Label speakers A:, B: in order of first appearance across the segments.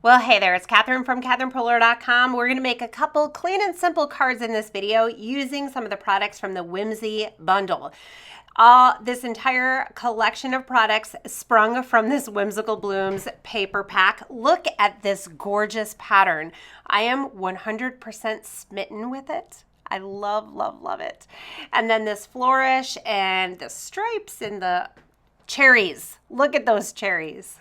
A: Well, hey there, it's Catherine from CatherineProler.com. We're going to make a couple clean and simple cards in this video using some of the products from the Whimsy Bundle. This entire collection of products sprung from this Whimsical Blooms paper pack. Look at this gorgeous pattern. I am 100% smitten with it. I love, love, love it. And then this flourish and the stripes and the cherries. Look at those cherries.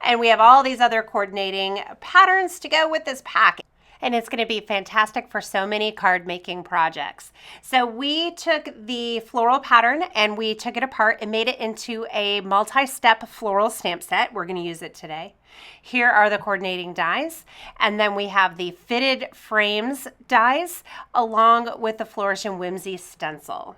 A: And we have all these other coordinating patterns to go with this pack. And it's going to be fantastic for so many card making projects. So we took the floral pattern and we took it apart and made it into a multi-step floral stamp set. We're going to use it today. Here are the coordinating dies. And then we have the fitted frames dies along with the Flourish and Whimsy Stencil.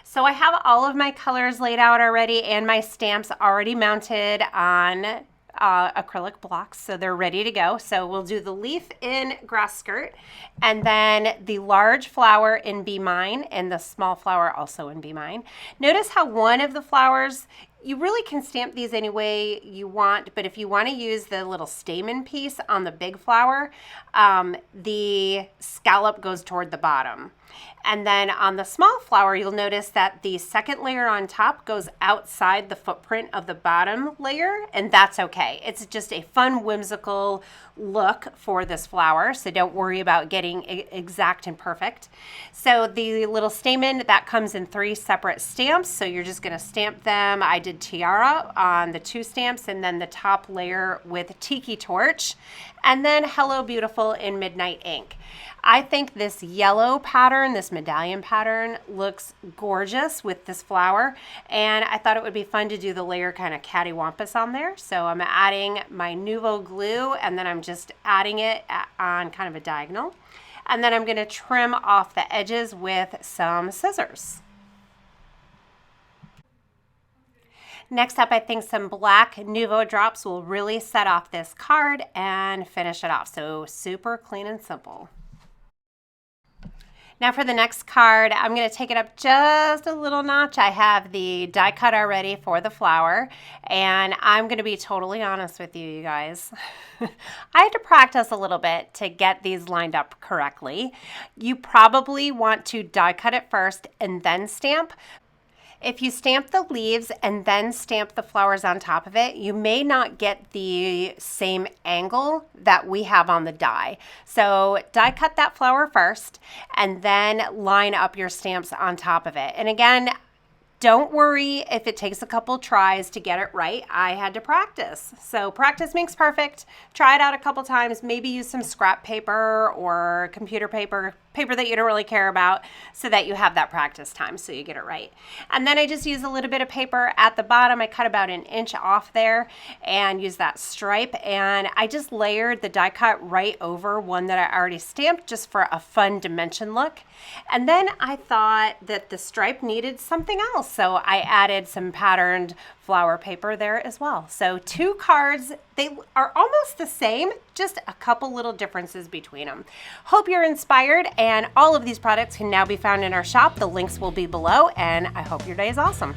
A: So I have all of my colors laid out already and my stamps already mounted on acrylic blocks, so they're ready to go. So we'll do the leaf in grass skirt and then the large flower in Be Mine and the small flower also in Be Mine. Notice how one of the flowers, you really can stamp these any way you want, but if you want to use the little stamen piece on the big flower, the scallop goes toward the bottom. And then on the small flower, you'll notice that the second layer on top goes outside the footprint of the bottom layer, and that's okay. It's just a fun, whimsical look for this flower, so don't worry about getting exact and perfect. So the little stamen, that comes in 3 separate stamps, so you're just going to stamp them. I did Tiara on the 2 stamps, and then the top layer with Tiki torch, and then Hello Beautiful in Midnight Ink. I think this yellow pattern, this medallion pattern, looks gorgeous with this flower, and I thought it would be fun to do the layer kind of cattywampus on there. So I'm adding my Nuvo glue, and then I'm just adding it on kind of a diagonal. And then I'm going to trim off the edges with some scissors. Next up, I think some black Nuvo drops will really set off this card and finish it off. So super clean and simple. Now for the next card, I'm going to take it up just a little notch. I have the die cut already for the flower, and I'm going to be totally honest with you guys. I had to practice a little bit to get these lined up correctly. You probably want to die cut it first and then stamp. If you stamp the leaves and then stamp the flowers on top of it, you may not get the same angle that we have on the die. So die cut that flower first and then line up your stamps on top of it. And again, don't worry if it takes a couple tries to get it right. I had to practice. So practice makes perfect. Try it out a couple times. Maybe use some scrap paper or computer paper that you don't really care about, so that you have that practice time so you get it right. And then I just use a little bit of paper at the bottom. I cut about 1 inch off there and use that stripe, and I just layered the die cut right over one that I already stamped just for a fun dimension look. And then I thought that the stripe needed something else, so I added some patterned flower paper there as well. So 2 cards, they are almost the same, just a couple little differences between them. Hope you're inspired, and all of these products can now be found in our shop. The links will be below, and I hope your day is awesome.